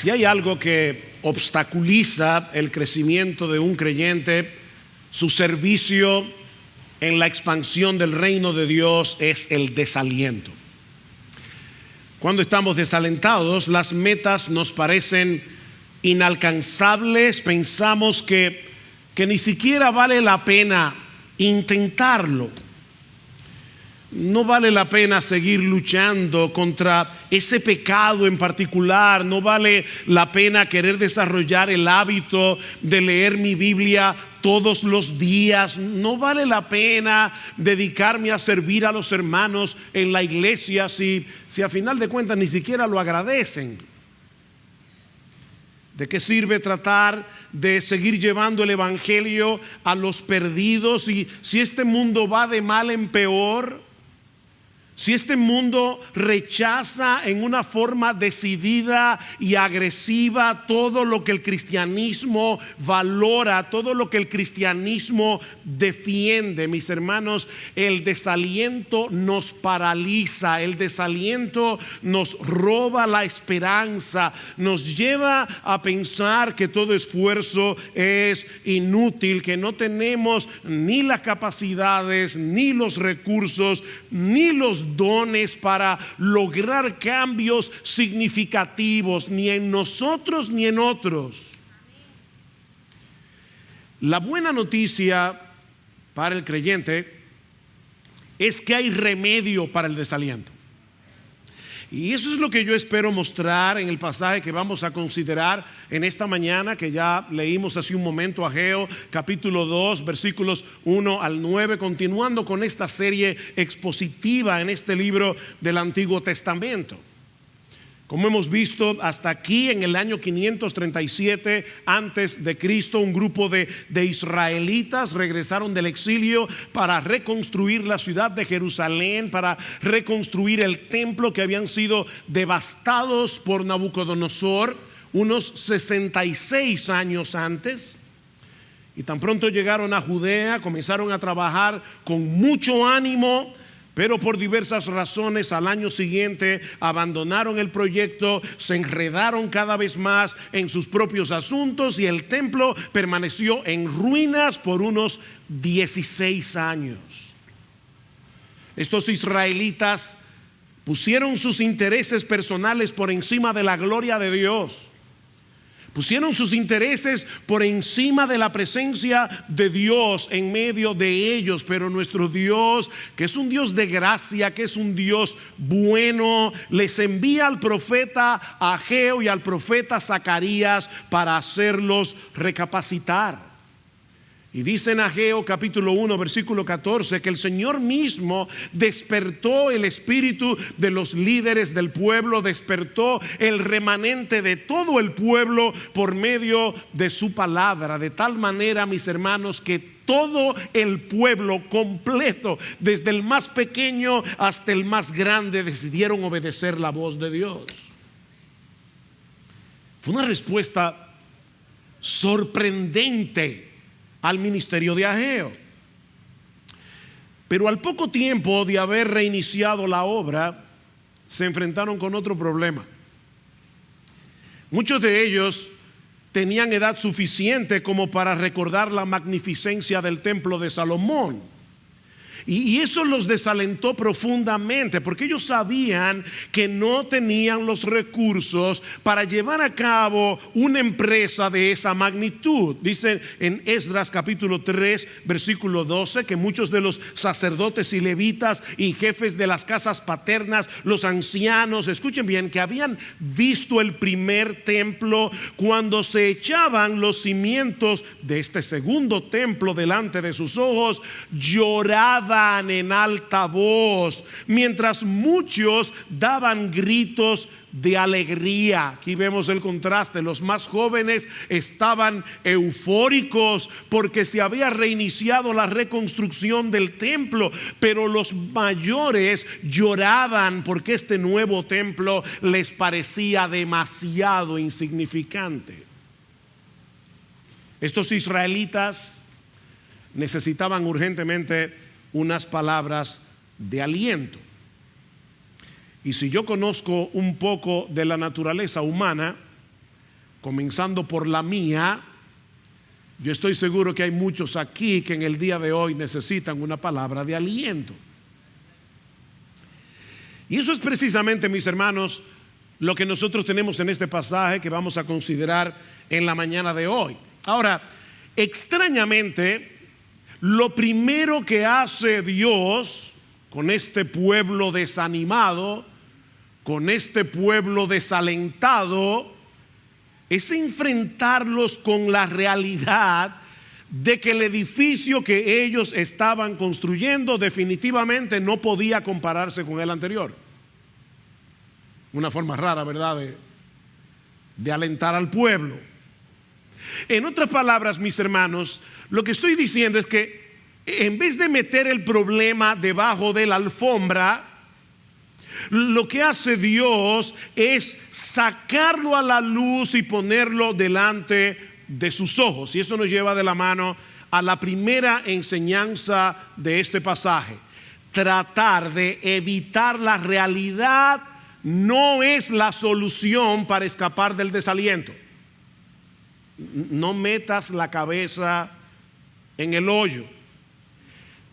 Si hay algo que obstaculiza el crecimiento de un creyente, su servicio en la expansión del reino de Dios, es el desaliento. Cuando estamos desalentados, las metas nos parecen inalcanzables, pensamos que ni siquiera vale la pena intentarlo. No vale la pena seguir luchando contra ese pecado en particular. No vale la pena querer desarrollar el hábito de leer mi Biblia todos los días. No vale la pena dedicarme a servir a los hermanos en la iglesia si a final de cuentas ni siquiera lo agradecen. ¿De qué sirve tratar de seguir llevando el evangelio a los perdidos si este mundo va de mal en peor? Si este mundo rechaza en una forma decidida y agresiva todo lo que el cristianismo valora, todo lo que el cristianismo defiende, mis hermanos, el desaliento nos paraliza, el desaliento nos roba la esperanza, nos lleva a pensar que todo esfuerzo es inútil, que no tenemos ni las capacidades, ni los recursos, ni los dones para lograr cambios significativos, ni en nosotros ni en otros. La buena noticia para el creyente es que hay remedio para el desaliento. Y eso es lo que yo espero mostrar en el pasaje que vamos a considerar en esta mañana, que ya leímos hace un momento, Ageo capítulo 2 versículos 1 al 9, continuando con esta serie expositiva en este libro del Antiguo Testamento. Como hemos visto, hasta aquí en el año 537 antes de Cristo, un grupo de israelitas regresaron del exilio para reconstruir la ciudad de Jerusalén, para reconstruir el templo que habían sido devastados por Nabucodonosor unos 66 años antes. Y tan pronto llegaron a Judea, comenzaron a trabajar con mucho ánimo, pero por diversas razones al año siguiente abandonaron el proyecto, se enredaron cada vez más en sus propios asuntos y el templo permaneció en ruinas por unos 16 años. Estos israelitas pusieron sus intereses personales por encima de la gloria de Dios. Pusieron sus intereses por encima de la presencia de Dios en medio de ellos. Pero nuestro Dios, que es un Dios de gracia, que es un Dios bueno, les envía al profeta Ageo y al profeta Zacarías para hacerlos recapacitar. Y dice en Ageo capítulo 1 versículo 14 que el Señor mismo despertó el espíritu de los líderes del pueblo, despertó el remanente de todo el pueblo por medio de su palabra, de tal manera, mis hermanos, que todo el pueblo completo, desde el más pequeño hasta el más grande, decidieron obedecer la voz de Dios. Fue una respuesta sorprendente al ministerio de Ageo. Pero al poco tiempo de haber reiniciado la obra, se enfrentaron con otro problema. Muchos de ellos tenían edad suficiente como para recordar la magnificencia del templo de Salomón. Y eso los desalentó profundamente, porque ellos sabían que no tenían los recursos para llevar a cabo una empresa de esa magnitud. Dice en Esdras capítulo 3 versículo 12 que muchos de los sacerdotes y levitas y jefes de las casas paternas, los ancianos, escuchen bien, que habían visto el primer templo, cuando se echaban los cimientos de este segundo templo delante de sus ojos, lloraban en alta voz, mientras muchos daban gritos de alegría. Aquí vemos el contraste. Los más jóvenes estaban eufóricos porque se había reiniciado la reconstrucción del templo, pero los mayores lloraban porque este nuevo templo les parecía demasiado insignificante. Estos israelitas necesitaban urgentemente unas palabras de aliento. Y si yo conozco un poco de la naturaleza humana, comenzando por la mía, yo estoy seguro que hay muchos aquí que en el día de hoy necesitan una palabra de aliento. Y eso es precisamente, mis hermanos, lo que nosotros tenemos en este pasaje que vamos a considerar en la mañana de hoy. Ahora, extrañamente, lo primero que hace Dios con este pueblo desanimado, con este pueblo desalentado, es enfrentarlos con la realidad de que el edificio que ellos estaban construyendo definitivamente no podía compararse con el anterior. Una forma rara, ¿verdad?, de alentar al pueblo. En otras palabras, mis hermanos, lo que estoy diciendo es que en vez de meter el problema debajo de la alfombra, lo que hace Dios es sacarlo a la luz y ponerlo delante de sus ojos. Y eso nos lleva de la mano a la primera enseñanza de este pasaje. Tratar de evitar la realidad no es la solución para escapar del desaliento. No metas la cabeza en el hoyo.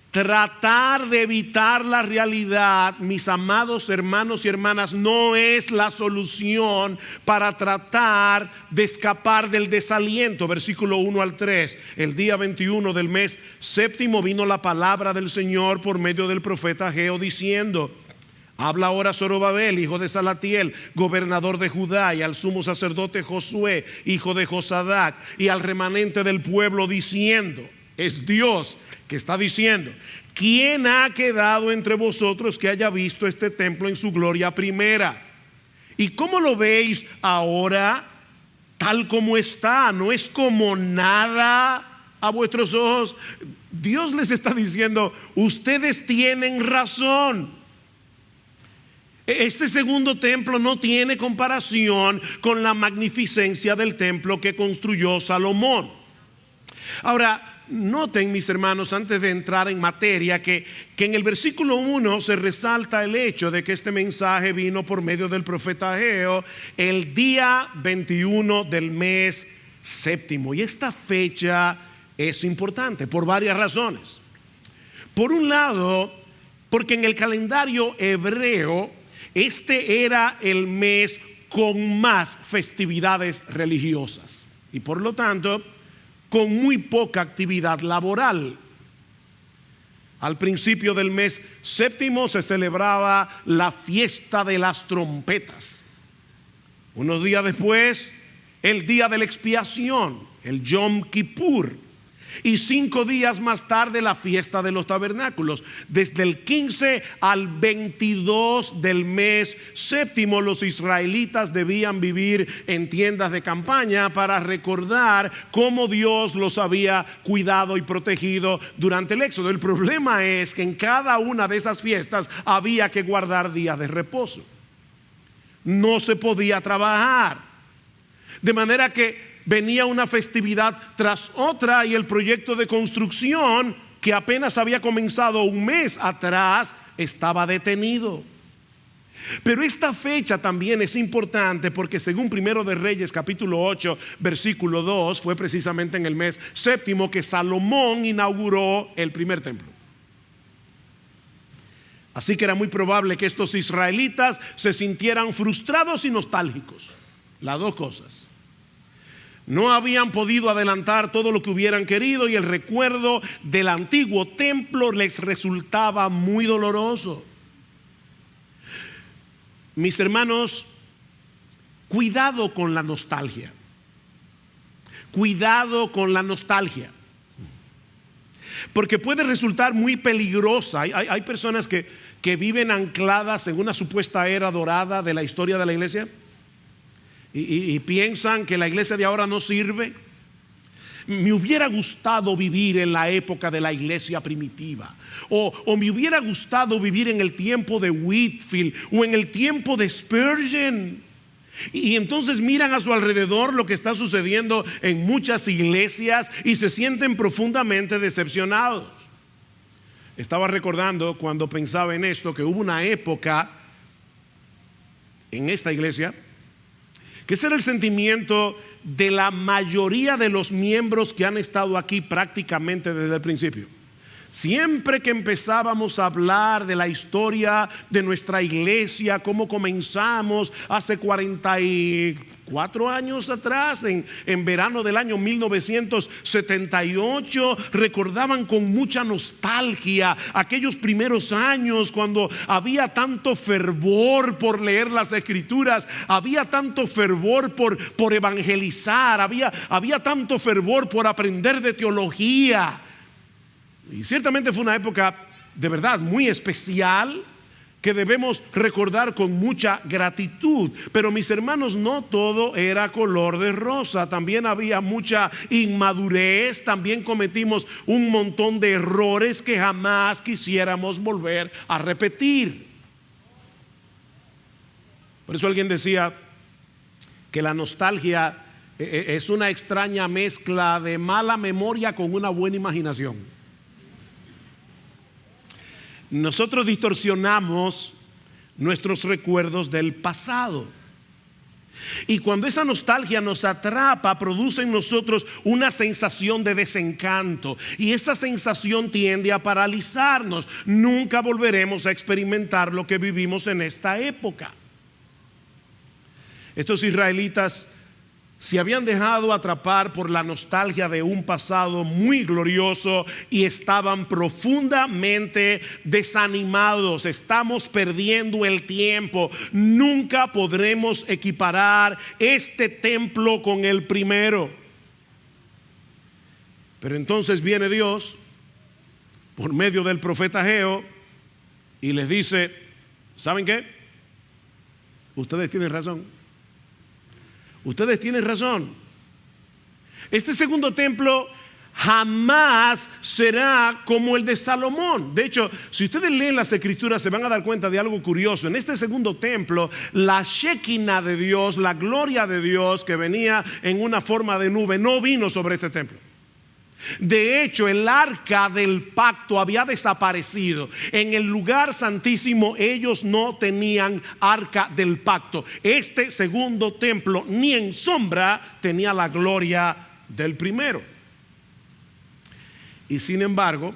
Tratar de evitar la realidad, mis amados hermanos y hermanas, no es la solución para tratar de escapar del desaliento. Versículo 1 al 3. El día 21 del mes séptimo vino la palabra del Señor por medio del profeta Ageo diciendo: habla ahora Zorobabel, hijo de Salatiel, gobernador de Judá, y al sumo sacerdote Josué, hijo de Josadac, y al remanente del pueblo diciendo, es Dios que está diciendo: ¿quién ha quedado entre vosotros que haya visto este templo en su gloria primera? ¿Y cómo lo veis ahora? Tal como está, no es como nada a vuestros ojos. Dios les está diciendo: ustedes tienen razón. Este segundo templo no tiene comparación con la magnificencia del templo que construyó Salomón. Ahora, noten, mis hermanos, antes de entrar en materia, que en el versículo 1 se resalta el hecho de que este mensaje vino por medio del profeta Ageo el día 21 del mes séptimo. Y esta fecha es importante por varias razones. Por un lado, porque en el calendario hebreo este era el mes con más festividades religiosas y por lo tanto con muy poca actividad laboral. Al principio del mes séptimo se celebraba la fiesta de las trompetas. Unos días después, el día de la expiación, el Yom Kippur. Y 5 días más tarde, la fiesta de los tabernáculos. Desde el 15 al 22 del mes séptimo, los israelitas debían vivir en tiendas de campaña para recordar cómo Dios los había cuidado y protegido durante el éxodo. El problema es que en cada una de esas fiestas había que guardar días de reposo. No se podía trabajar. De manera que venía una festividad tras otra y el proyecto de construcción, que apenas había comenzado un mes atrás, estaba detenido. Pero esta fecha también es importante porque según Primero de Reyes capítulo 8 versículo 2 fue precisamente en el mes séptimo que Salomón inauguró el primer templo. Así que era muy probable que estos israelitas se sintieran frustrados y nostálgicos. Las dos cosas. No habían podido adelantar todo lo que hubieran querido y el recuerdo del antiguo templo les resultaba muy doloroso. Mis hermanos, cuidado con la nostalgia. Cuidado con la nostalgia. Porque puede resultar muy peligrosa. Hay personas que viven ancladas en una supuesta era dorada de la historia de la iglesia. Y piensan que la iglesia de ahora no sirve. Me hubiera gustado vivir en la época de la iglesia primitiva, o me hubiera gustado vivir en el tiempo de Whitefield o en el tiempo de Spurgeon. Y entonces miran a su alrededor lo que está sucediendo en muchas iglesias y se sienten profundamente decepcionados. Estaba recordando cuando pensaba en esto que hubo una época en esta iglesia Que ese era el sentimiento de la mayoría de los miembros que han estado aquí prácticamente desde el principio. Siempre que empezábamos a hablar de la historia de nuestra iglesia, cómo comenzamos hace 44 años atrás, en verano del año 1978, recordaban con mucha nostalgia aquellos primeros años cuando había tanto fervor por leer las escrituras, había tanto fervor por evangelizar, había tanto fervor por aprender de teología. Y ciertamente fue una época de verdad muy especial que debemos recordar con mucha gratitud. Pero mis hermanos, no todo era color de rosa. También había mucha inmadurez. También cometimos un montón de errores que jamás quisiéramos volver a repetir. Por eso alguien decía que la nostalgia es una extraña mezcla de mala memoria con una buena imaginación. Nosotros distorsionamos nuestros recuerdos del pasado. Y cuando esa nostalgia nos atrapa, produce en nosotros una sensación de desencanto. Y esa sensación tiende a paralizarnos. Nunca volveremos a experimentar lo que vivimos en esta época. Estos israelitas se habían dejado atrapar por la nostalgia de un pasado muy glorioso y estaban profundamente desanimados. Estamos perdiendo el tiempo. Nunca podremos equiparar este templo con el primero. Pero entonces viene Dios por medio del profeta Ageo y les dice: ¿saben qué? Ustedes tienen razón. Ustedes tienen razón. Este segundo templo jamás será como el de Salomón. De hecho, si ustedes leen las escrituras, se van a dar cuenta de algo curioso. En este segundo templo, la Shekinah de Dios, la gloria de Dios que venía en una forma de nube, no vino sobre este templo. De hecho, el arca del pacto había desaparecido. En el lugar santísimo ellos no tenían arca del pacto. Este segundo templo ni en sombra tenía la gloria del primero. Y sin embargo,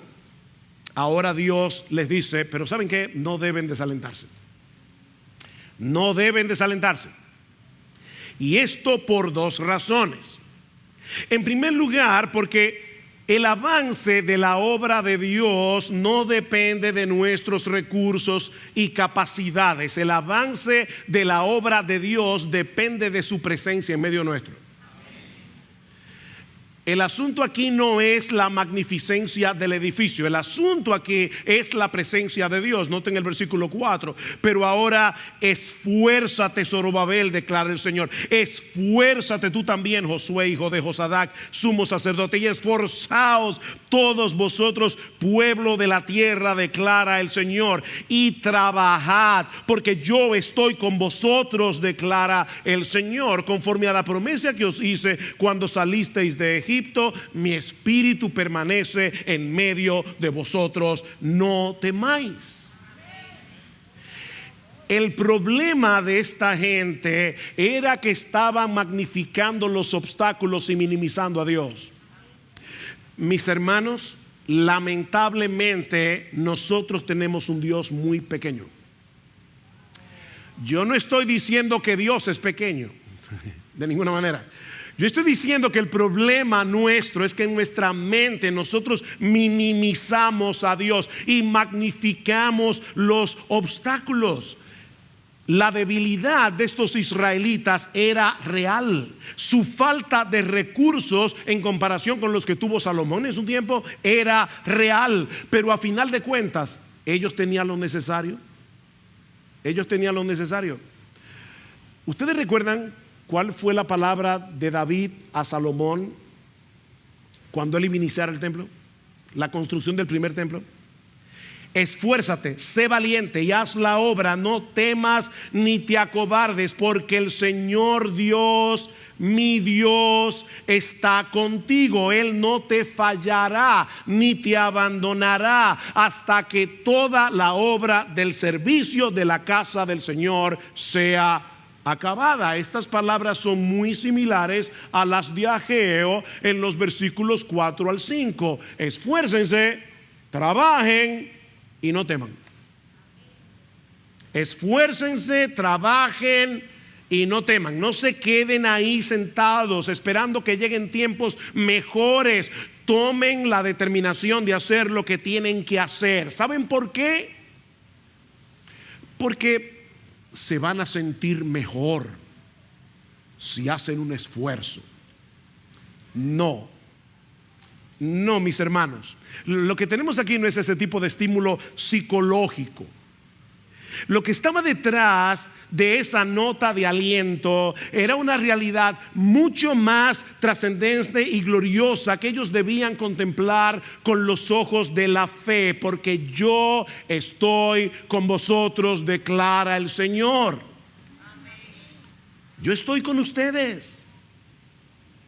ahora Dios les dice: pero ¿saben qué? No deben desalentarse. No deben desalentarse. Y esto por dos razones. En primer lugar, porque el avance de la obra de Dios no depende de nuestros recursos y capacidades. El avance de la obra de Dios depende de su presencia en medio nuestro. El asunto aquí no es la magnificencia del edificio. El asunto aquí es la presencia de Dios. Noten el versículo 4. Pero ahora esfuérzate, Zorobabel, declara el Señor. Esfuérzate tú también, Josué, hijo de Josadac, sumo sacerdote. Y esforzaos todos vosotros, pueblo de la tierra, declara el Señor. Y trabajad, porque yo estoy con vosotros, declara el Señor. Conforme a la promesa que os hice cuando salisteis de Egipto, mi espíritu permanece en medio de vosotros, no temáis. El problema de esta gente era que estaban magnificando los obstáculos y minimizando a Dios. Mis hermanos, lamentablemente nosotros tenemos un Dios muy pequeño. Yo no estoy diciendo que Dios es pequeño, de ninguna manera. Yo estoy diciendo que el problema nuestro es que en nuestra mente nosotros minimizamos a Dios y magnificamos los obstáculos. La debilidad de estos israelitas era real. Su falta de recursos en comparación con los que tuvo Salomón en su tiempo era real. Pero a final de cuentas, ellos tenían lo necesario. Ellos tenían lo necesario. ¿Ustedes recuerdan cuál fue la palabra de David a Salomón cuando él iba a iniciar el templo? La construcción del primer templo. Esfuérzate, sé valiente y haz la obra, no temas ni te acobardes, porque el Señor Dios, mi Dios, está contigo. Él no te fallará ni te abandonará hasta que toda la obra del servicio de la casa del Señor sea acabada. Estas palabras son muy similares a las de Ageo en los versículos 4 al 5. Esfuércense, trabajen y no teman. Esfuércense, trabajen y no teman. No se queden ahí sentados esperando que lleguen tiempos mejores. Tomen la determinación de hacer lo que tienen que hacer. ¿Saben por qué? Porque se van a sentir mejor si hacen un esfuerzo. No, mis hermanos. Lo que tenemos aquí no es ese tipo de estímulo psicológico. Lo que estaba detrás de esa nota de aliento era una realidad mucho más trascendente y gloriosa que ellos debían contemplar con los ojos de la fe, porque yo estoy con vosotros, declara el Señor. Yo estoy con ustedes.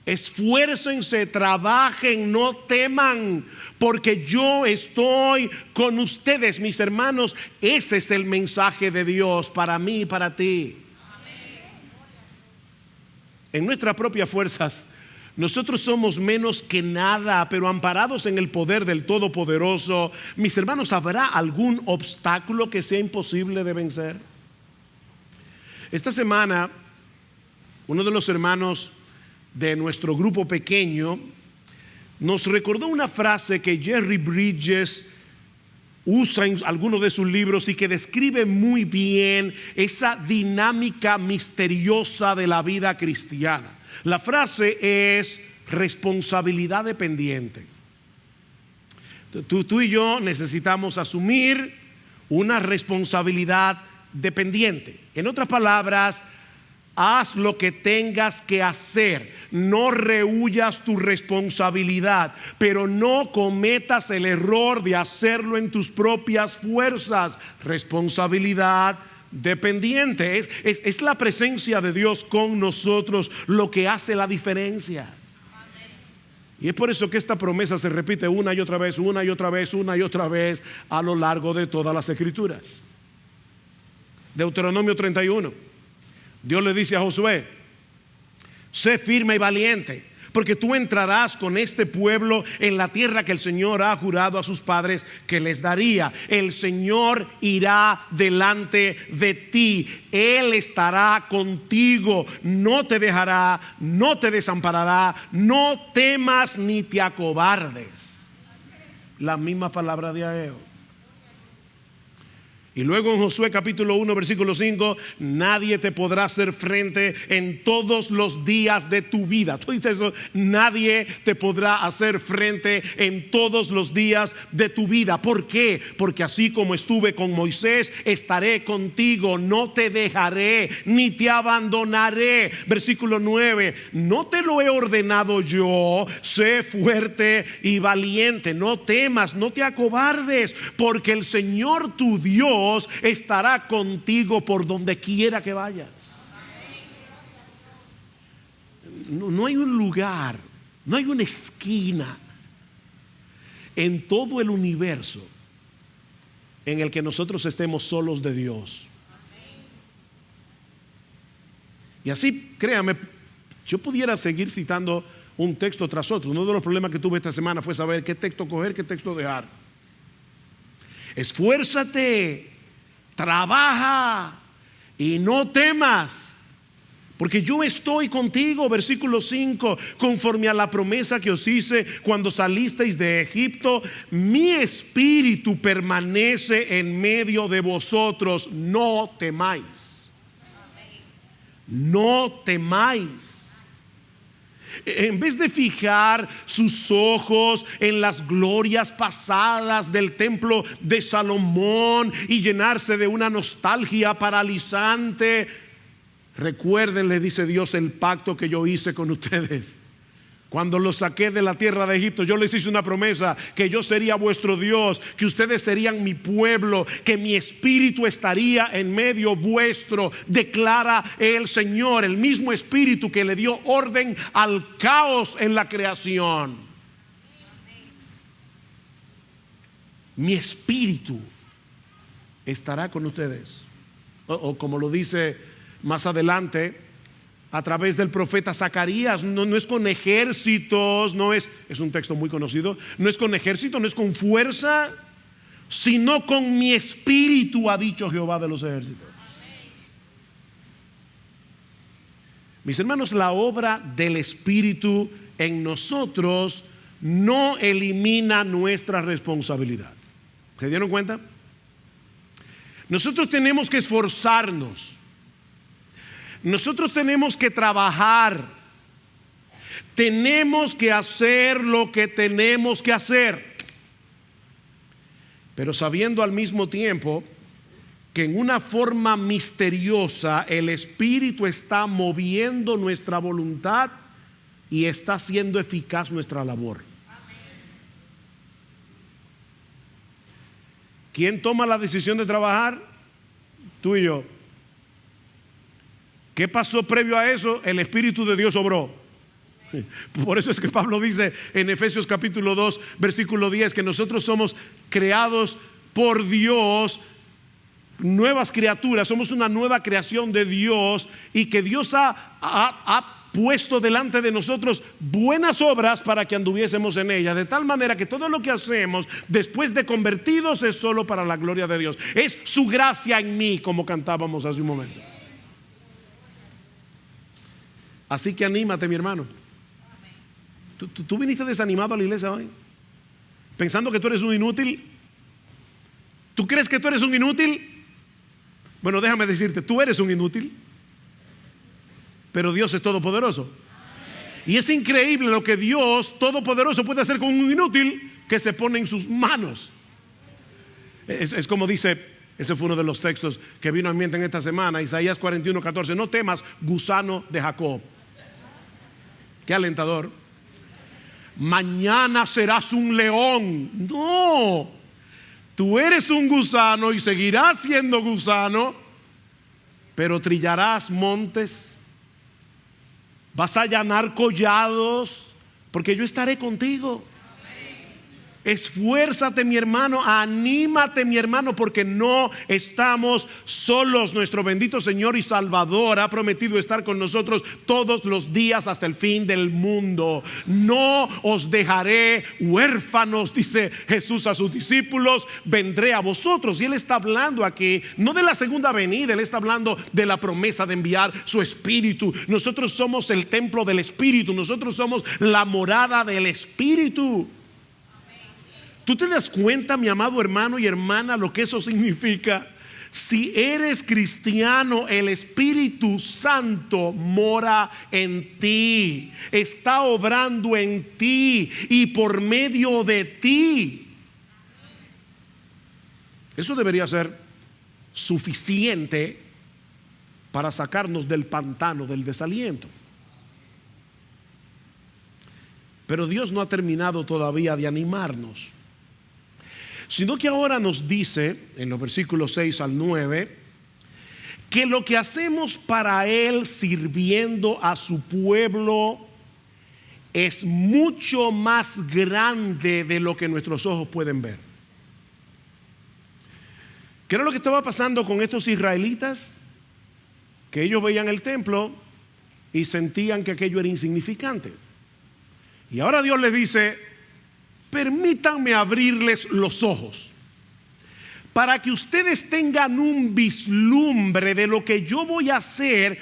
Esfuércense, trabajen, no teman, porque yo estoy con ustedes, mis hermanos. Ese es el mensaje de Dios para mí y para ti. En nuestras propias fuerzas, nosotros somos menos que nada, pero amparados en el poder del Todopoderoso, mis hermanos, ¿habrá algún obstáculo que sea imposible de vencer? Esta semana, uno de los hermanos de nuestro grupo pequeño nos recordó una frase que Jerry Bridges usa en algunos de sus libros y que describe muy bien esa dinámica misteriosa de la vida cristiana. La frase es responsabilidad dependiente. Tú y yo necesitamos asumir una responsabilidad dependiente. En otras palabras, haz lo que tengas que hacer. No rehuyas tu responsabilidad, pero no cometas el error de hacerlo en tus propias fuerzas. Responsabilidad dependiente. Es la presencia de Dios con nosotros lo que hace la diferencia. Y es por eso que esta promesa se repite una y otra vez, una y otra vez, una y otra vez a lo largo de todas las Escrituras. Deuteronomio 31. Dios le dice a Josué: sé firme y valiente, porque tú entrarás con este pueblo en la tierra que el Señor ha jurado a sus padres que les daría. El Señor irá delante de ti. Él estará contigo. No te dejará, no te desamparará. No temas ni te acobardes. La misma palabra de Ageo. Y luego en Josué capítulo 1 versículo 5: nadie te podrá hacer frente en todos los días de tu vida. ¿Tú dices eso? Nadie te podrá hacer frente en todos los días de tu vida. ¿Por qué? Porque así como estuve con Moisés, estaré contigo. No te dejaré ni te abandonaré. Versículo 9: no te lo he ordenado yo. Sé fuerte y valiente. No temas, no te acobardes, porque el Señor tu Dios estará contigo por donde quiera que vayas. No hay un lugar, no hay una esquina en todo el universo en el que nosotros estemos solos de Dios. Y así, créame, yo pudiera seguir citando un texto tras otro. Uno de los problemas que tuve esta semana fue saber qué texto coger, qué texto dejar. Esfuérzate, trabaja y no temas, porque yo estoy contigo. Versículo 5: conforme a la promesa que os hice cuando salisteis de Egipto, mi espíritu permanece en medio de vosotros. No temáis. No temáis. En vez de fijar sus ojos en las glorias pasadas del templo de Salomón y llenarse de una nostalgia paralizante, recuerden, le dice Dios, el pacto que yo hice con ustedes. Cuando los saqué de la tierra de Egipto, yo les hice una promesa: que yo sería vuestro Dios, que ustedes serían mi pueblo, que mi espíritu estaría en medio vuestro, declara el Señor. El mismo espíritu que le dio orden al caos en la creación. Mi espíritu estará con ustedes. O como lo dice más adelante a través del profeta Zacarías. No es con ejércitos, es un texto muy conocido, no es con ejército, no es con fuerza, sino con mi espíritu, ha dicho Jehová de los ejércitos. Mis hermanos, la obra del Espíritu en nosotros no elimina nuestra responsabilidad. ¿Se dieron cuenta? Nosotros tenemos que esforzarnos. Nosotros tenemos que trabajar. Tenemos que hacer lo que tenemos que hacer. Pero sabiendo al mismo tiempo que en una forma misteriosa el Espíritu está moviendo nuestra voluntad y está haciendo eficaz nuestra labor. ¿Quién toma la decisión de trabajar? Tú y yo. ¿Qué pasó previo a eso? El Espíritu de Dios obró. Por eso es que Pablo dice en Efesios capítulo 2 versículo 10 que nosotros somos creados por Dios, nuevas criaturas, somos una nueva creación de Dios, y que Dios ha puesto delante de nosotros buenas obras para que anduviésemos en ellas, de tal manera que todo lo que hacemos después de convertidos es solo para la gloria de Dios. Es su gracia en mí, como cantábamos hace un momento. Así que anímate, mi hermano. ¿Tú viniste desanimado a la iglesia hoy? Pensando que tú eres un inútil. ¿Tú crees que tú eres un inútil? Bueno, déjame decirte, tú eres un inútil, pero Dios es todopoderoso. Y es increíble lo que Dios todopoderoso puede hacer con un inútil que se pone en sus manos. Es como dice, ese fue uno de los textos que vino a mi mente en esta semana, Isaías 41:14. No temas, gusano de Jacob. Qué alentador. Mañana serás un león. No, tú eres un gusano y seguirás siendo gusano, pero trillarás montes, vas a allanar collados, porque yo estaré contigo. Esfuérzate, mi hermano, anímate, mi hermano, porque no estamos solos. Nuestro bendito Señor y Salvador ha prometido estar con nosotros todos los días hasta el fin del mundo. No os dejaré huérfanos, dice Jesús a sus discípulos, vendré a vosotros. Y Él está hablando aquí no de la segunda venida, Él está hablando de la promesa de enviar su Espíritu. Nosotros somos el templo del Espíritu, nosotros somos la morada del Espíritu. ¿Tú te das cuenta, mi amado hermano y hermana, lo que eso significa? Si eres cristiano, el Espíritu Santo mora en ti, está obrando en ti y por medio de ti. Eso debería ser suficiente para sacarnos del pantano del desaliento. Pero Dios no ha terminado todavía de animarnos, sino que ahora nos dice en los versículos 6 al 9 que lo que hacemos para Él sirviendo a su pueblo es mucho más grande de lo que nuestros ojos pueden ver. ¿Qué era lo que estaba pasando con estos israelitas? Que ellos veían el templo y sentían que aquello era insignificante. Y ahora Dios les dice: permítanme abrirles los ojos para que ustedes tengan un vislumbre de lo que yo voy a hacer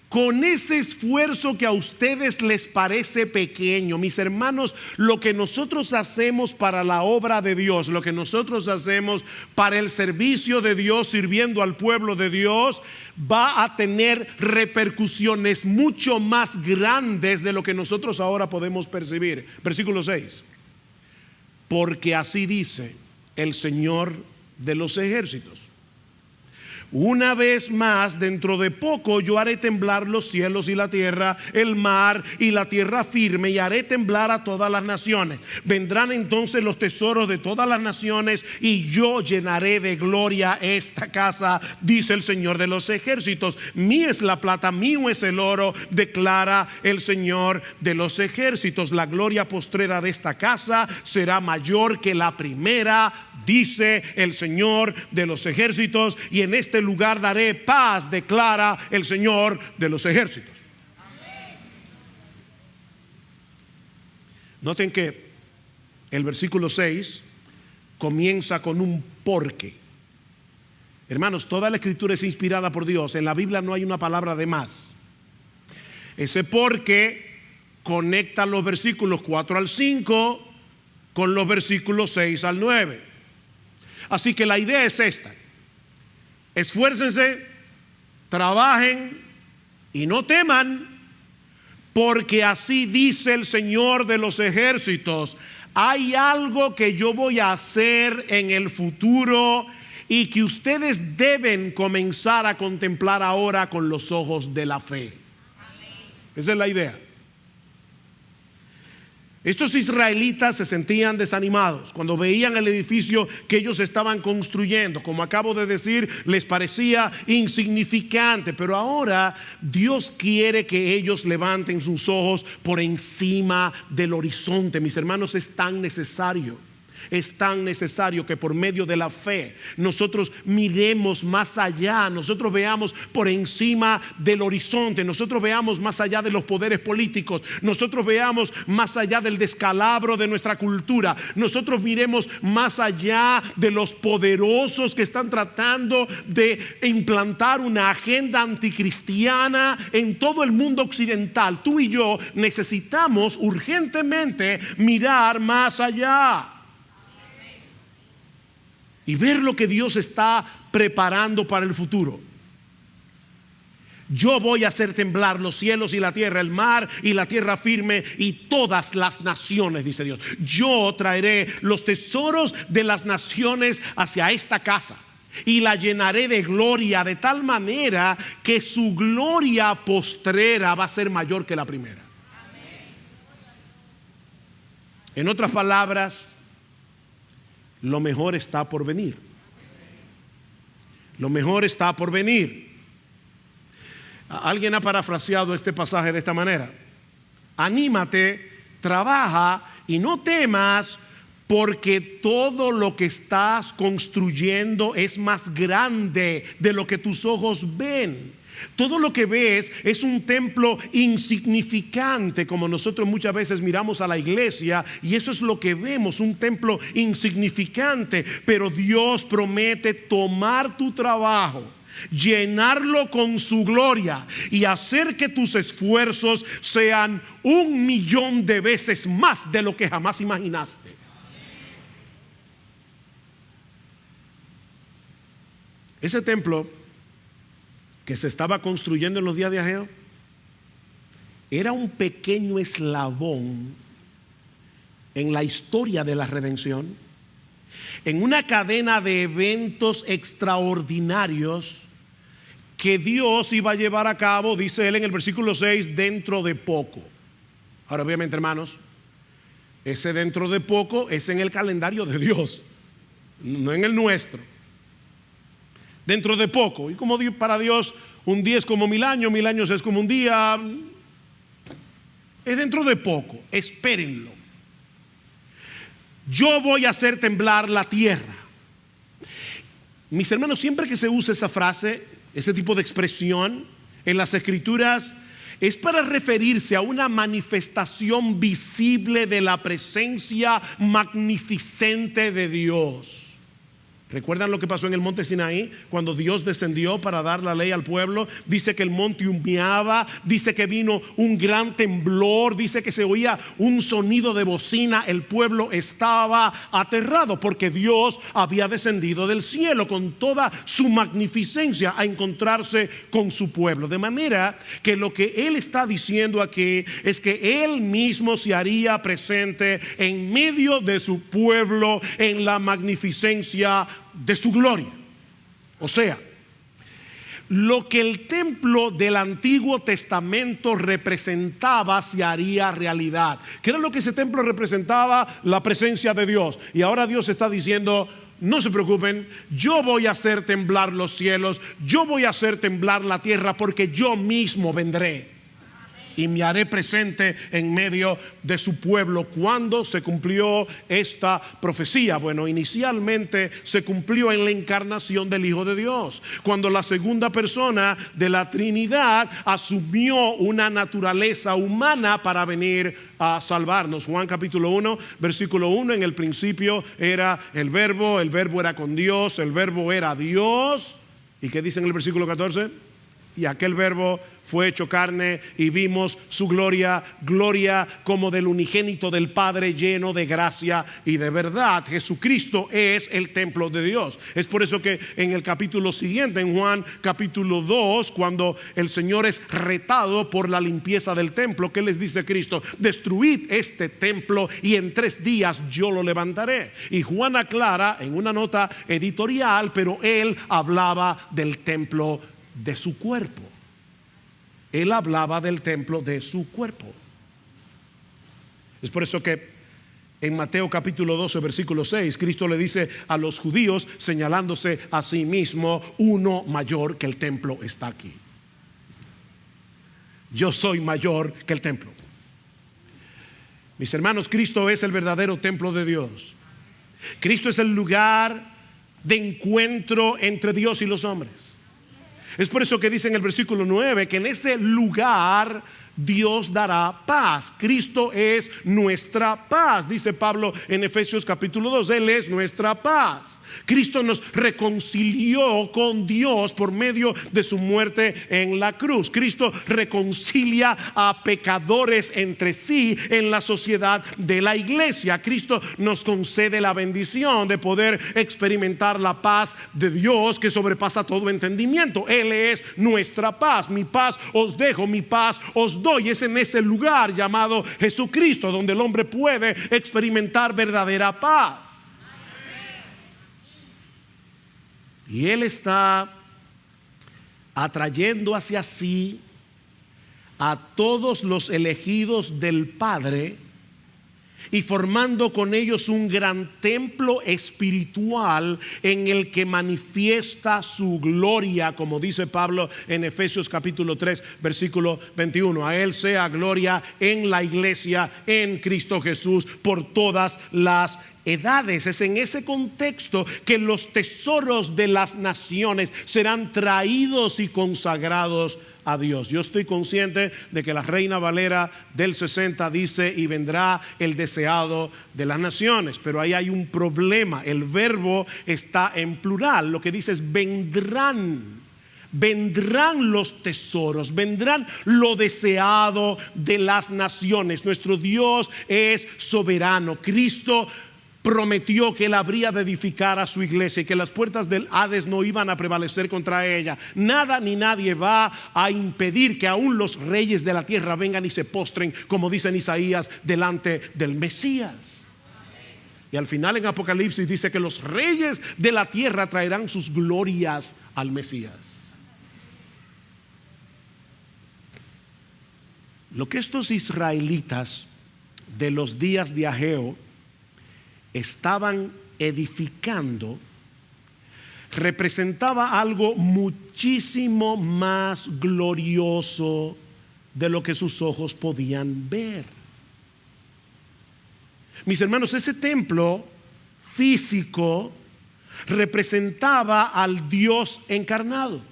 con ese esfuerzo que a ustedes les parece pequeño. Mis hermanos, lo que nosotros hacemos para la obra de Dios, lo que nosotros hacemos para el servicio de Dios, sirviendo al pueblo de Dios, va a tener repercusiones mucho más grandes de lo que nosotros ahora podemos percibir. Versículo 6. Porque así dice el Señor de los ejércitos: una vez más, dentro de poco yo haré temblar los cielos y la tierra, el mar y la tierra firme, y haré temblar a todas las naciones. Vendrán entonces los tesoros de todas las naciones, y yo llenaré de gloria esta casa, dice el Señor de los ejércitos. Mía es la plata, mío es el oro, declara el Señor de los ejércitos. La gloria postrera de esta casa será mayor que la primera, dice el Señor de los ejércitos, y en este este lugar daré paz, declara el Señor de los ejércitos. Noten que el versículo 6 comienza con un porque. Hermanos, toda la escritura es inspirada por Dios. En la Biblia no hay una palabra de más. Ese porque conecta los versículos 4 al 5 con los versículos 6 al 9. Así que la idea es esta: esfuércense, trabajen y no teman, porque así dice el Señor de los ejércitos: hay algo que yo voy a hacer en el futuro y que ustedes deben comenzar a contemplar ahora con los ojos de la fe. Esa es la idea. Estos israelitas se sentían desanimados cuando veían el edificio que ellos estaban construyendo. Como acabo de decir, les parecía insignificante, pero ahora Dios quiere que ellos levanten sus ojos por encima del horizonte. Mis hermanos, es tan necesario que por medio de la fe nosotros miremos más allá, nosotros veamos por encima del horizonte, nosotros veamos más allá de los poderes políticos, nosotros veamos más allá del descalabro de nuestra cultura, nosotros miremos más allá de los poderosos que están tratando de implantar una agenda anticristiana en todo el mundo occidental. Tú y yo necesitamos urgentemente mirar más allá y ver lo que Dios está preparando para el futuro. Yo voy a hacer temblar los cielos y la tierra, el mar y la tierra firme y todas las naciones, dice Dios. Yo traeré los tesoros de las naciones hacia esta casa y la llenaré de gloria, de tal manera que su gloria postrera va a ser mayor que la primera. En otras palabras, lo mejor está por venir. Lo mejor está por venir. Alguien ha parafraseado este pasaje de esta manera: anímate, trabaja y no temas, porque todo lo que estás construyendo es más grande de lo que tus ojos ven. Todo lo que ves es un templo insignificante, como nosotros muchas veces miramos a la iglesia y eso es lo que vemos, un templo insignificante. Pero Dios promete tomar tu trabajo, llenarlo con su gloria y hacer que tus esfuerzos sean 1,000,000 de veces más de lo que jamás imaginaste. Ese templo que se estaba construyendo en los días de Ageo era un pequeño eslabón en la historia de la redención, en una cadena de eventos extraordinarios que Dios iba a llevar a cabo, dice él en el versículo 6, dentro de poco. Ahora, obviamente, hermanos, ese dentro de poco es en el calendario de Dios, no en el nuestro. Dentro de poco. Y como para Dios un día es como 1000 años, 1000 años es como un día. Es dentro de poco. Espérenlo. Yo voy a hacer temblar la tierra. Mis hermanos, siempre que se usa esa frase, ese tipo de expresión en las escrituras, es para referirse a una manifestación visible de la presencia magnificente de Dios. ¿Recuerdan lo que pasó en el monte Sinaí? Cuando Dios descendió para dar la ley al pueblo, dice que el monte humeaba, dice que vino un gran temblor, dice que se oía un sonido de bocina. El pueblo estaba aterrado porque Dios había descendido del cielo con toda su magnificencia a encontrarse con su pueblo. De manera que lo que él está diciendo aquí es que él mismo se haría presente en medio de su pueblo en la magnificencia de su gloria. O sea, lo que el templo del Antiguo Testamento representaba se haría realidad. ¿Qué era lo que ese templo representaba? La presencia de Dios. Y ahora Dios está diciendo: no se preocupen, yo voy a hacer temblar los cielos, yo voy a hacer temblar la tierra, porque yo mismo vendré. y me haré presente en medio de su pueblo. ¿Cuándo se cumplió esta profecía? Bueno, inicialmente se cumplió en la encarnación del Hijo de Dios, cuando la segunda persona de la Trinidad asumió una naturaleza humana para venir a salvarnos. Juan capítulo 1, versículo 1: en el principio era el verbo era con Dios, el verbo era Dios. ¿Y qué dice en el versículo 14? Y aquel verbo fue hecho carne y vimos su gloria, gloria como del unigénito del Padre, lleno de gracia y de verdad. Jesucristo es el templo de Dios. Es por eso que en el capítulo siguiente, en Juan capítulo 2, cuando el Señor es retado por la limpieza del templo, ¿qué les dice Cristo? Destruid este templo y en 3 días yo lo levantaré. Y Juan aclara en una nota editorial, pero él hablaba del templo de su cuerpo. Él hablaba del templo de su cuerpo. Es por eso que en Mateo capítulo 12 versículo 6 Cristo le dice a los judíos, señalándose a sí mismo: uno mayor que el templo está aquí. Yo soy mayor que el templo. Mis hermanos, Cristo es el verdadero templo de Dios. Cristo es el lugar de encuentro entre Dios y los hombres. Es por eso que dice en el versículo 9 que en ese lugar Dios dará paz. Cristo es nuestra paz, dice Pablo en Efesios capítulo 2. Él es nuestra paz. Cristo nos reconcilió con Dios por medio de su muerte en la cruz. Cristo reconcilia a pecadores entre sí en la sociedad de la iglesia. Cristo nos concede la bendición de poder experimentar la paz de Dios que sobrepasa todo entendimiento. Él es nuestra paz. Mi paz os dejo, mi paz os doy. Es en ese lugar llamado Jesucristo donde el hombre puede experimentar verdadera paz. Y Él está atrayendo hacia sí a todos los elegidos del Padre y formando con ellos un gran templo espiritual en el que manifiesta su gloria, como dice Pablo en Efesios capítulo 3 versículo 21. A Él sea gloria en la iglesia, en Cristo Jesús, por todas las edades. Es en ese contexto que los tesoros de las naciones serán traídos y consagrados a Dios. Yo estoy consciente de que la Reina Valera del 60 dice: y vendrá el deseado de las naciones, pero ahí hay un problema. El verbo está en plural. Lo que dice es vendrán. Vendrán los tesoros, vendrán lo deseado de las naciones. Nuestro Dios es soberano. Cristo prometió que Él habría de edificar a su iglesia y que las puertas del Hades no iban a prevalecer contra ella. Nada ni nadie va a impedir que aún los reyes de la tierra vengan y se postren, como dice en Isaías, delante del Mesías. Y al final en Apocalipsis dice que los reyes de la tierra traerán sus glorias al Mesías. Lo que estos israelitas de los días de Ageo estaban edificando representaba algo muchísimo más glorioso de lo que sus ojos podían ver. Mis hermanos, ese templo físico representaba al Dios encarnado,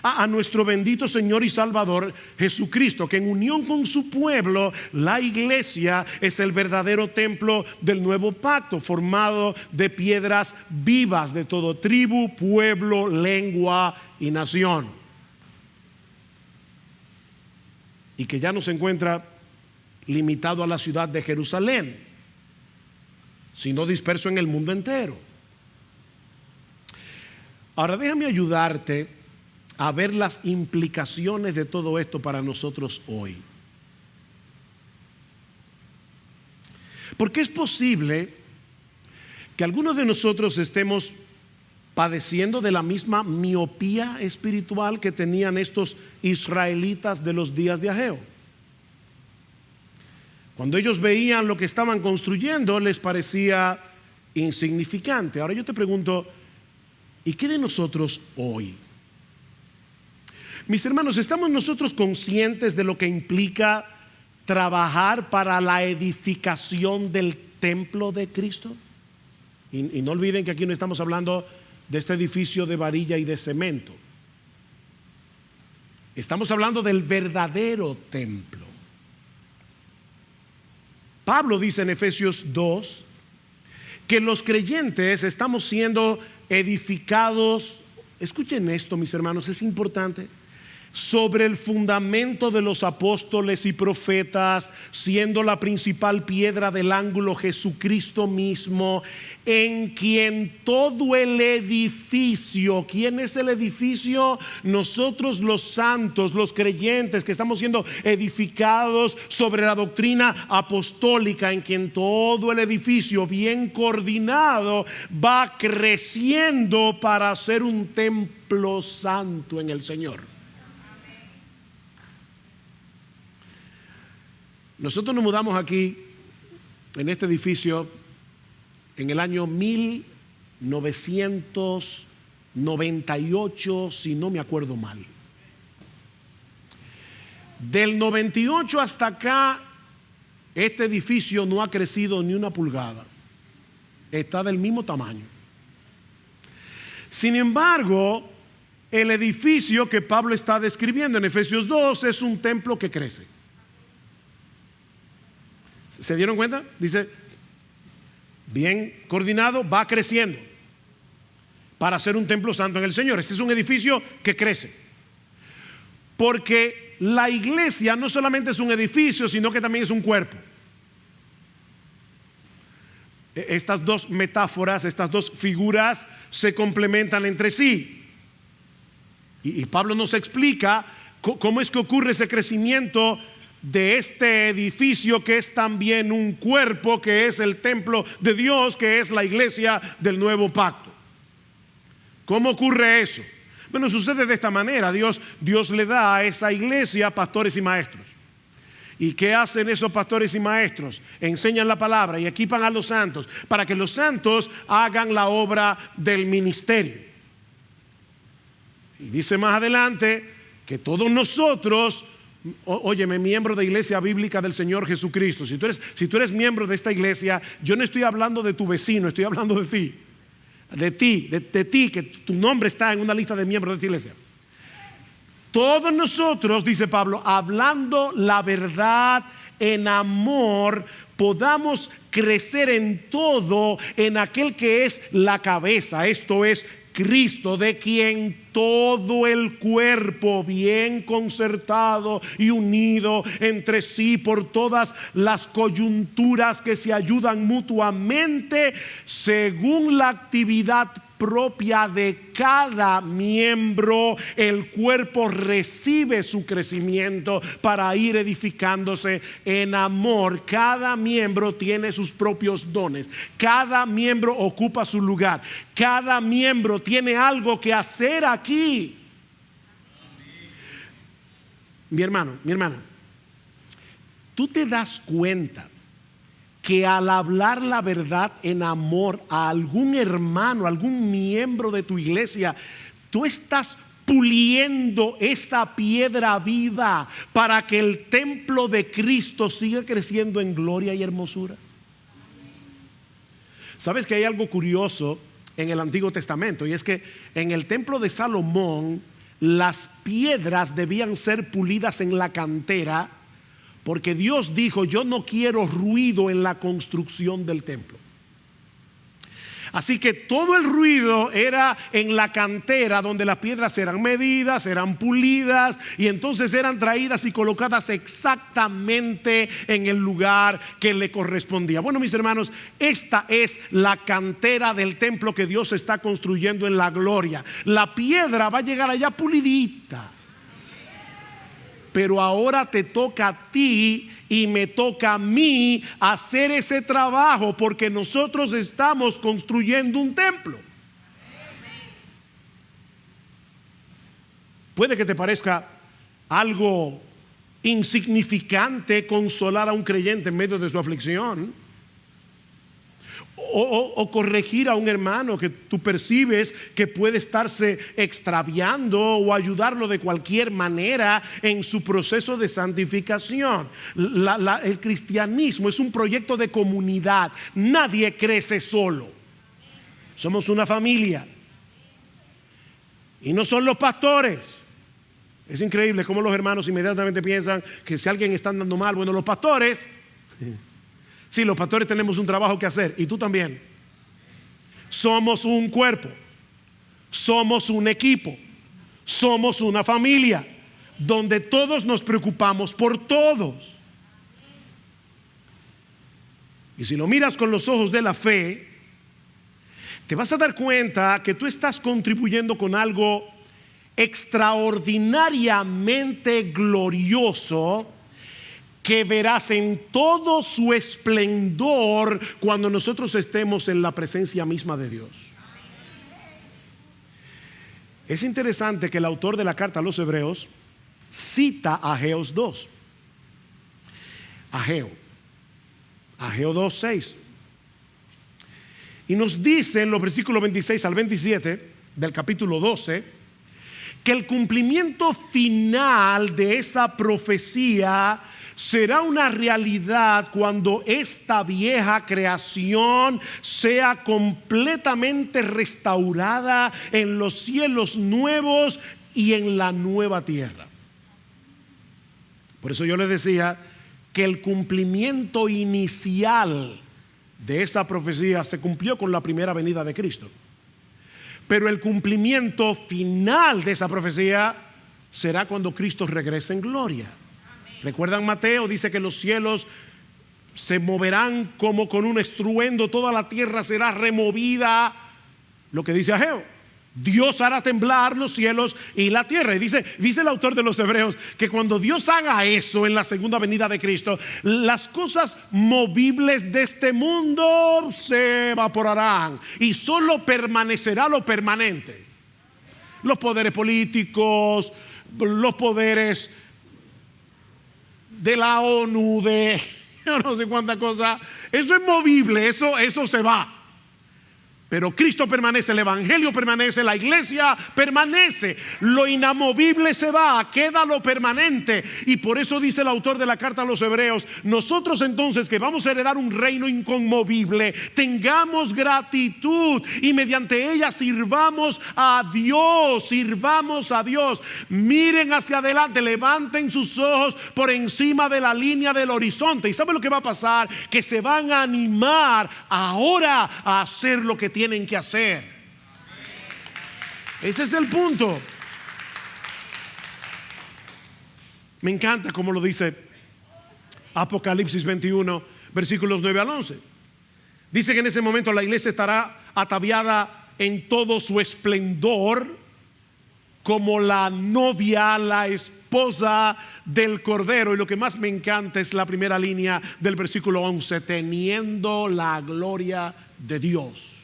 a nuestro bendito Señor y Salvador Jesucristo, que en unión con su pueblo, la iglesia, es el verdadero templo del nuevo pacto, formado de piedras vivas de todo tribu, pueblo, lengua y nación, y que ya no se encuentra limitado a la ciudad de Jerusalén, sino disperso en el mundo entero. Ahora déjame ayudarte a ver las implicaciones de todo esto para nosotros hoy. Porque es posible que algunos de nosotros estemos padeciendo de la misma miopía espiritual que tenían estos israelitas de los días de Ageo. Cuando ellos veían lo que estaban construyendo, les parecía insignificante. Ahora yo te pregunto, ¿y qué de nosotros hoy? Mis hermanos, ¿estamos nosotros conscientes de lo que implica trabajar para la edificación del templo de Cristo? Y no olviden que aquí no estamos hablando de este edificio de varilla y de cemento. Estamos hablando del verdadero templo. Pablo dice en Efesios 2 que los creyentes estamos siendo edificados, escuchen esto mis hermanos, es importante, sobre el fundamento de los apóstoles y profetas, siendo la principal piedra del ángulo Jesucristo mismo, en quien todo el edificio, ¿quién es el edificio? Nosotros los santos, los creyentes que estamos siendo edificados sobre la doctrina apostólica, en quien todo el edificio bien coordinado va creciendo para ser un templo santo en el Señor. Nosotros nos mudamos aquí, en este edificio, en el año 1998, si no me acuerdo mal. Del 98 hasta acá, este edificio no ha crecido ni una pulgada. Está del mismo tamaño. Sin embargo, el edificio que Pablo está describiendo en Efesios 2 es un templo que crece. ¿Se dieron cuenta? Dice, bien coordinado, va creciendo para ser un templo santo en el Señor. Este es un edificio que crece. Porque la iglesia no solamente es un edificio, sino que también es un cuerpo. Estas dos metáforas, estas dos figuras se complementan entre sí. Y Pablo nos explica cómo es que ocurre ese crecimiento de este edificio que es también un cuerpo, que es el templo de Dios, que es la iglesia del nuevo pacto. ¿Cómo ocurre eso? Bueno, sucede de esta manera. Dios le da a esa iglesia pastores y maestros. ¿Y qué hacen esos pastores y maestros? Enseñan la palabra y equipan a los santos para que los santos hagan la obra del ministerio. Y dice más adelante que todos nosotros, óyeme, miembro de Iglesia Bíblica del Señor Jesucristo, si tú eres miembro de esta iglesia, yo no estoy hablando de tu vecino, estoy hablando de ti. De ti, que tu nombre está en una lista de miembros de esta iglesia. Todos nosotros, dice Pablo, hablando la verdad en amor, podamos crecer en todo en aquel que es la cabeza, esto es Cristo, de quien todo el cuerpo bien concertado y unido entre sí por todas las coyunturas que se ayudan mutuamente según la actividad propia de cada miembro, el cuerpo recibe su crecimiento para ir edificándose en amor. Cada miembro tiene sus propios dones, cada miembro ocupa su lugar, cada miembro tiene algo que hacer aquí. Mi hermano, mi hermana, tú te das cuenta que al hablar la verdad en amor a algún hermano, algún miembro de tu iglesia, tú estás puliendo esa piedra viva para que el templo de Cristo siga creciendo en gloria y hermosura. ¿Sabes que hay algo curioso en el Antiguo Testamento? Y es que en el templo de Salomón las piedras debían ser pulidas en la cantera, porque Dios dijo: yo no quiero ruido en la construcción del templo. Así que todo el ruido era en la cantera, donde las piedras eran medidas, eran pulidas y entonces eran traídas y colocadas exactamente en el lugar que le correspondía. Bueno, mis hermanos, esta es la cantera del templo que Dios está construyendo en la gloria. La piedra va a llegar allá pulidita. Pero ahora te toca a ti y me toca a mí hacer ese trabajo, porque nosotros estamos construyendo un templo. Puede que te parezca algo insignificante consolar a un creyente en medio de su aflicción, o corregir a un hermano que tú percibes que puede estarse extraviando, o ayudarlo de cualquier manera en su proceso de santificación. El cristianismo es un proyecto de comunidad. Nadie crece solo. Somos una familia. Y no son los pastores. Es increíble cómo los hermanos inmediatamente piensan que si alguien está andando mal, bueno, los pastores. Sí, los pastores tenemos un trabajo que hacer, y tú también. Somos un cuerpo, somos un equipo, somos una familia, donde todos nos preocupamos por todos. Y si lo miras con los ojos de la fe, te vas a dar cuenta que tú estás contribuyendo con algo extraordinariamente glorioso, que verás en todo su esplendor cuando nosotros estemos en la presencia misma de Dios. Es interesante que el autor de la carta a los Hebreos cita a Ageos 2. Ageo 2:6. Y nos dice en los versículos 26 al 27 del capítulo 12 que el cumplimiento final de esa profecía será una realidad cuando esta vieja creación sea completamente restaurada en los cielos nuevos y en la nueva tierra. Por eso yo les decía que el cumplimiento inicial de esa profecía se cumplió con la primera venida de Cristo. Pero el cumplimiento final de esa profecía será cuando Cristo regrese en gloria. ¿Recuerdan Mateo? Dice que los cielos se moverán como con un estruendo, toda la tierra será removida. Lo que dice Ageo: Dios hará temblar los cielos y la tierra. Y dice el autor de los Hebreos que cuando Dios haga eso en la segunda venida de Cristo, las cosas movibles de este mundo se evaporarán y solo permanecerá lo permanente. Los poderes políticos, los poderes de la ONU, de yo no sé cuánta cosa, eso es movible, eso se va. Pero Cristo permanece, el evangelio permanece, la iglesia permanece. Lo inamovible se va, queda lo permanente. Y por eso dice el autor de la carta a los Hebreos: nosotros entonces, que vamos a heredar un reino inconmovible, tengamos gratitud y mediante ella sirvamos a Dios. Miren hacia adelante, levanten sus ojos por encima de la línea del horizonte. ¿Y saben lo que va a pasar? Que se van a animar ahora a hacer lo que tienen que hacer. Ese es el punto. Me encanta como lo dice Apocalipsis 21, versículos 9 al 11. Dice que en ese momento la iglesia estará ataviada en todo su esplendor, como la novia, la esposa del Cordero. Y lo que más me encanta es la primera línea del versículo 11: teniendo la gloria de Dios.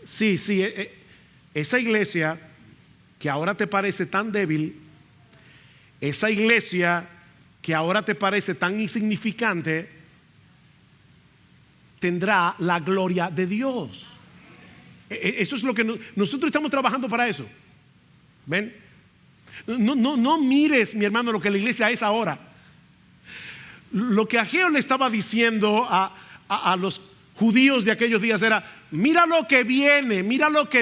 Sí, esa iglesia que ahora te parece tan débil, esa iglesia que ahora te parece tan insignificante, tendrá la gloria de Dios. Eso es lo que nosotros estamos trabajando para eso. ¿Ven? No mires, mi hermano, lo que la iglesia es ahora. Lo que Ageo le estaba diciendo a los judíos de aquellos días era: mira lo que viene, mira lo que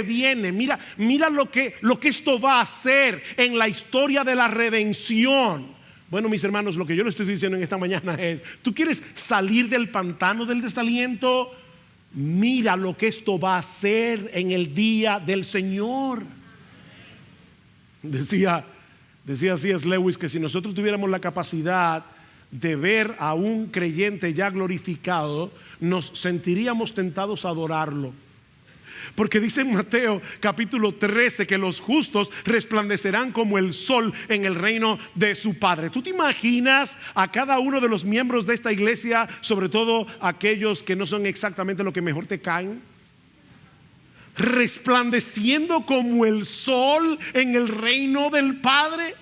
esto va a hacer en la historia de la redención. Bueno, mis hermanos, lo que yo le estoy diciendo en esta mañana es: ¿tú quieres salir del pantano del desaliento? Mira lo que esto va a hacer en el día del Señor. Decía C.S. Lewis que si nosotros tuviéramos la capacidad de ver a un creyente ya glorificado, nos sentiríamos tentados a adorarlo. Porque dice en Mateo capítulo 13 que los justos resplandecerán como el sol en el reino de su Padre. ¿Tú te imaginas a cada uno de los miembros de esta iglesia, sobre todo aquellos que no son exactamente lo que mejor te caen, resplandeciendo como el sol en el reino del Padre?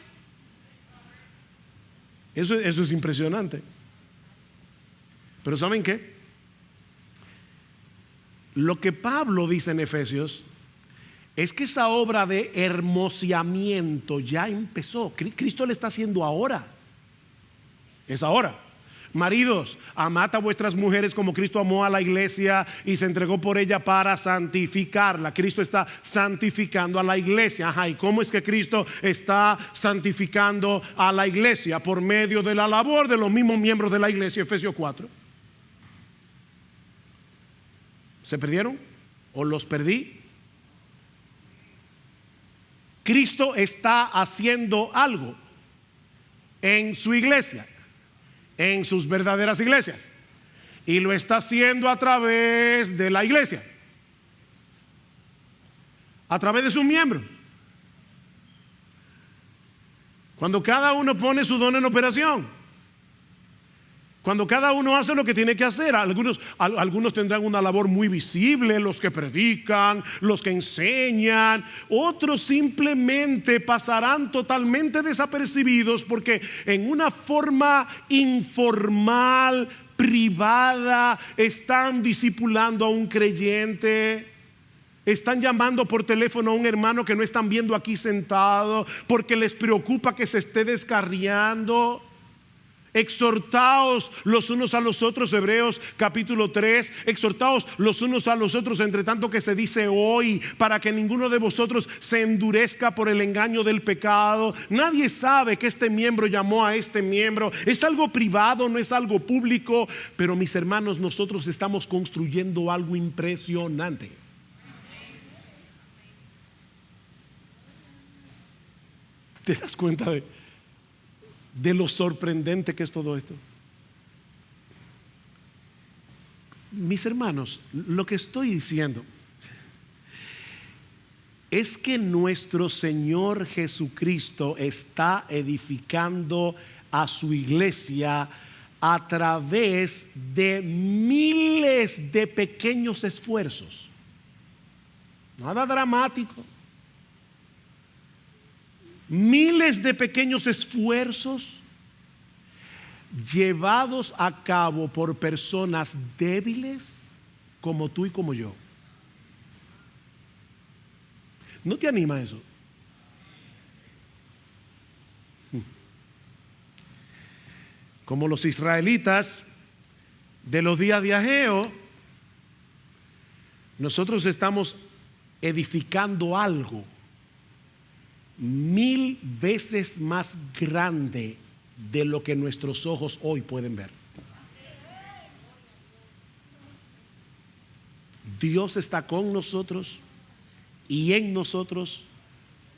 Eso es impresionante. Pero ¿saben qué? Lo que Pablo dice en Efesios es que esa obra de hermoseamiento ya empezó. Cristo le está haciendo ahora. Es ahora. Maridos, amad a vuestras mujeres como Cristo amó a la iglesia y se entregó por ella para santificarla. Cristo está santificando a la iglesia. Ajá, ¿y cómo es que Cristo está santificando a la iglesia? Por medio de la labor de los mismos miembros de la iglesia, Efesios 4. ¿Se perdieron? ¿O los perdí? Cristo está haciendo algo en su iglesia, en sus verdaderas iglesias, y lo está haciendo a través de la iglesia, a través de sus miembros. Cuando cada uno pone su don en operación, cuando cada uno hace lo que tiene que hacer. Algunos tendrán una labor muy visible, los que predican, los que enseñan. Otros simplemente pasarán totalmente desapercibidos porque en una forma informal, privada, están discipulando a un creyente. Están llamando por teléfono a un hermano que no están viendo aquí sentado porque les preocupa que se esté descarriando. Exhortaos los unos a los otros, Hebreos capítulo 3, exhortaos los unos a los otros entre tanto que se dice hoy, para que ninguno de vosotros se endurezca por el engaño del pecado. Nadie sabe que este miembro llamó a este miembro. Es algo privado, no es algo público, pero mis hermanos, nosotros estamos construyendo algo impresionante. ¿Te das cuenta de lo sorprendente que es todo esto? Mis hermanos, lo que estoy diciendo es que nuestro Señor Jesucristo está edificando a su iglesia a través de miles de pequeños esfuerzos. Nada dramático. Miles de pequeños esfuerzos llevados a cabo por personas débiles como tú y como yo. ¿No te anima eso? Como los israelitas de los días de Ageo, nosotros estamos edificando algo 1000 veces más grande de lo que nuestros ojos hoy pueden ver. Dios está con nosotros y en nosotros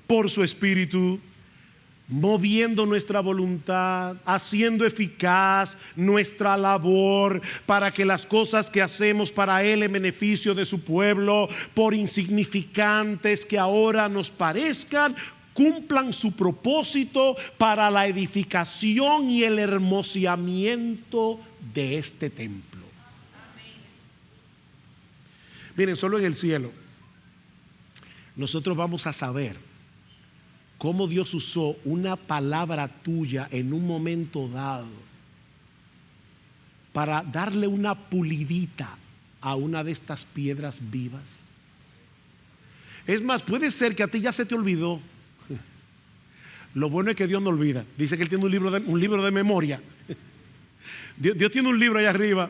por su Espíritu, moviendo nuestra voluntad, haciendo eficaz nuestra labor para que las cosas que hacemos para Él en beneficio de su pueblo, por insignificantes que ahora nos parezcan, cumplan su propósito para la edificación y el hermoseamiento de este templo. Miren, solo en el cielo nosotros vamos a saber cómo Dios usó una palabra tuya en un momento dado para darle una pulidita a una de estas piedras vivas. Es más, puede ser que a ti ya se te olvidó. Lo bueno es que Dios no olvida. Dice que Él tiene un libro de memoria. Dios tiene un libro allá arriba.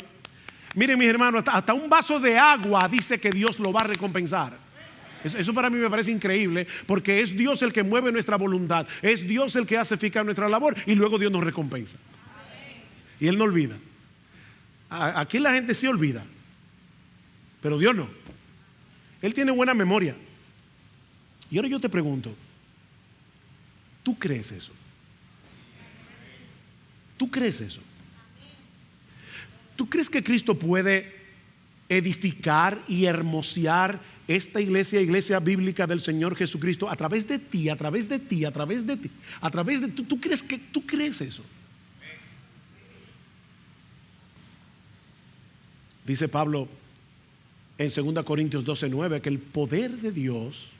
Miren, mis hermanos, hasta un vaso de agua dice que Dios lo va a recompensar. Eso para mí me parece increíble, porque es Dios el que mueve nuestra voluntad, es Dios el que hace eficaz nuestra labor y luego Dios nos recompensa. Y Él no olvida. Aquí la gente sí olvida, pero Dios no. Él tiene buena memoria. Y ahora yo te pregunto, ¿tú crees eso? ¿Tú crees eso? ¿Tú crees que Cristo puede edificar y hermosear esta iglesia bíblica del Señor Jesucristo a través de ti, a través de ti, a través de ti, a través de tú crees eso? Dice Pablo en 2 Corintios 12:9 que el poder de Dios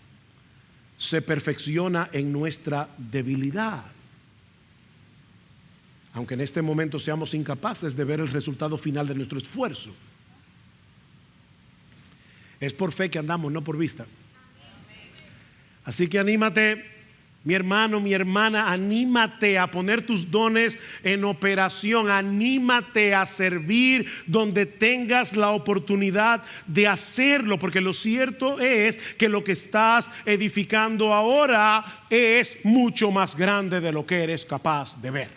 se perfecciona en nuestra debilidad. Aunque en este momento seamos incapaces de ver el resultado final de nuestro esfuerzo. Es por fe que andamos, no por vista. Así que anímate, mi hermano, mi hermana, anímate a poner tus dones en operación, anímate a servir donde tengas la oportunidad de hacerlo, porque lo cierto es que lo que estás edificando ahora es mucho más grande de lo que eres capaz de ver.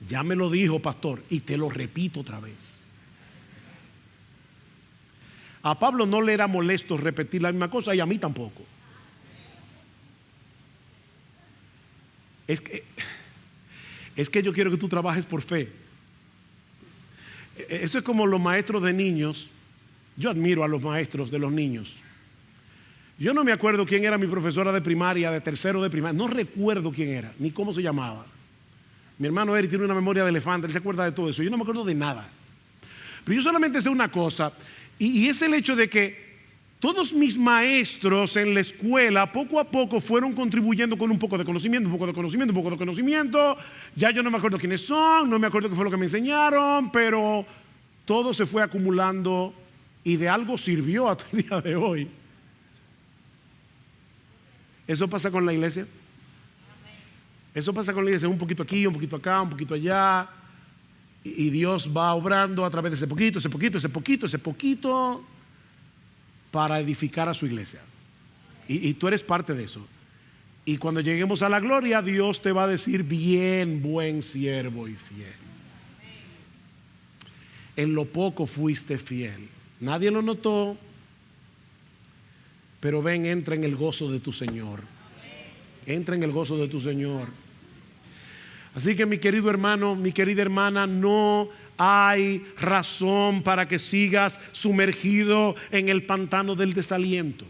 Ya me lo dijo, pastor, y te lo repito otra vez. A Pablo no le era molesto repetir la misma cosa y a mí tampoco. Es que yo quiero que tú trabajes por fe. Eso es como los maestros de niños. Yo admiro a los maestros de los niños. Yo no me acuerdo quién era mi profesora de primaria, de tercero de primaria. No recuerdo quién era, ni cómo se llamaba. Mi hermano Eric tiene una memoria de elefante, él se acuerda de todo eso. Yo no me acuerdo de nada. Pero yo solamente sé una cosa, y es el hecho de que todos mis maestros en la escuela poco a poco fueron contribuyendo con un poco de conocimiento, un poco de conocimiento, un poco de conocimiento. Ya yo no me acuerdo quiénes son, no me acuerdo qué fue lo que me enseñaron, pero todo se fue acumulando y de algo sirvió hasta el día de hoy. ¿Eso pasa con la iglesia? Eso pasa con la iglesia, un poquito aquí, un poquito acá, un poquito allá. Y Dios va obrando a través de ese poquito, ese poquito, ese poquito, ese poquito, para edificar a su iglesia. Y tú eres parte de eso. Y cuando lleguemos a la gloria, Dios te va a decir: bien, buen siervo y fiel. En lo poco fuiste fiel. Nadie lo notó, pero ven, entra en el gozo de tu Señor. Entra en el gozo de tu Señor. Así que, mi querido hermano, mi querida hermana, no hay razón para que sigas sumergido en el pantano del desaliento.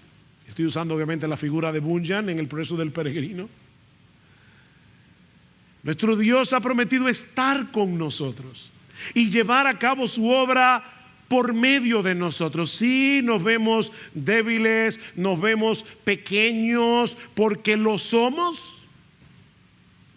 Estoy usando obviamente la figura de Bunyan en el proceso del peregrino. Nuestro Dios ha prometido estar con nosotros y llevar a cabo su obra por medio de nosotros. Sí, nos vemos débiles, nos vemos pequeños, porque lo somos.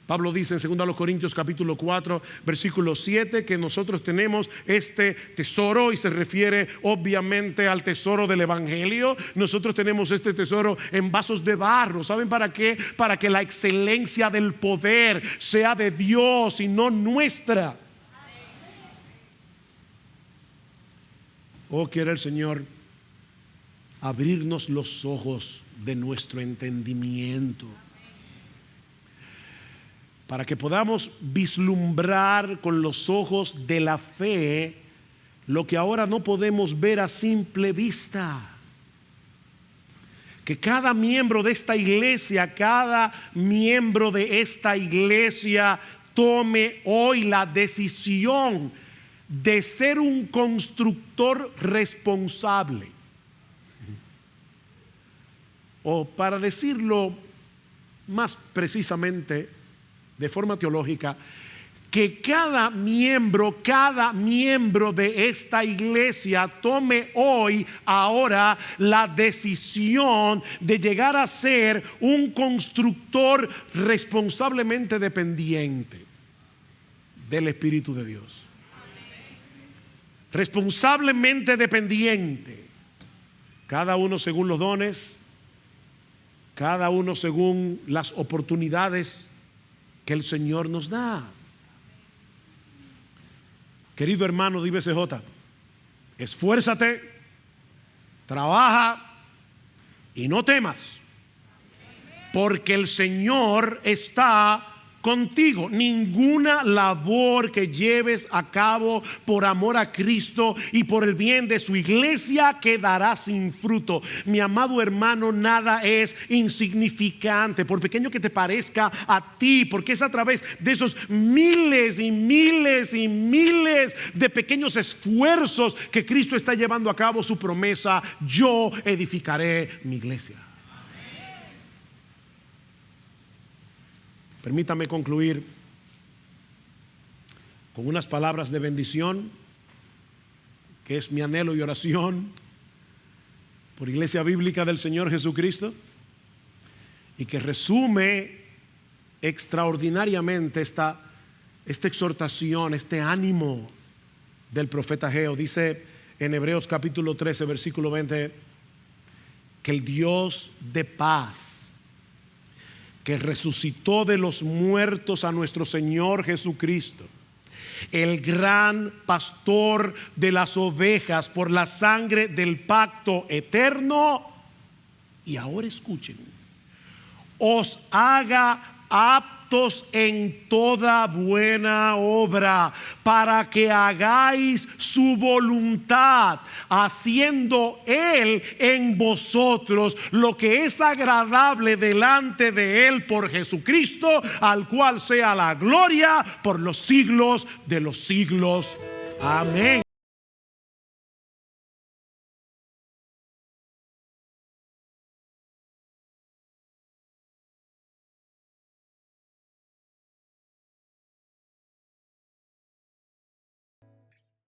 Pablo dice en 2 Corintios capítulo 4 versículo 7 que nosotros tenemos este tesoro, y se refiere obviamente al tesoro del evangelio. Nosotros tenemos este tesoro en vasos de barro. ¿Saben para qué? Para que la excelencia del poder sea de Dios y no nuestra. Oh, quiere el Señor abrirnos los ojos de nuestro entendimiento, para que podamos vislumbrar con los ojos de la fe lo que ahora no podemos ver a simple vista. Que cada miembro de esta iglesia, tome hoy la decisión de ser un constructor responsable. O, para decirlo más precisamente, de forma teológica, que cada miembro de esta iglesia tome ahora la decisión de llegar a ser un constructor responsablemente dependiente del Espíritu de Dios. Responsablemente dependiente, cada uno según los dones, cada uno según las oportunidades que el Señor nos da. Querido hermano de IBCJ, esfuérzate, trabaja y no temas, porque el Señor está contigo. Ninguna labor que lleves a cabo por amor a Cristo y por el bien de su iglesia quedará sin fruto. Mi amado hermano, nada es insignificante, por pequeño que te parezca a ti, porque es a través de esos miles y miles y miles de pequeños esfuerzos que Cristo está llevando a cabo su promesa: yo edificaré mi iglesia. Permítame concluir con unas palabras de bendición, que es mi anhelo y oración por Iglesia Bíblica del Señor Jesucristo, y que resume extraordinariamente esta exhortación, este ánimo del profeta Ageo. Dice en Hebreos capítulo 13, versículo 20, que el Dios de paz, que resucitó de los muertos a nuestro Señor Jesucristo, el gran pastor de las ovejas por la sangre del pacto eterno, y ahora escuchen, os haga aptos en toda buena obra, para que hagáis su voluntad, haciendo Él en vosotros lo que es agradable delante de Él por Jesucristo, al cual sea la gloria por los siglos de los siglos. Amén.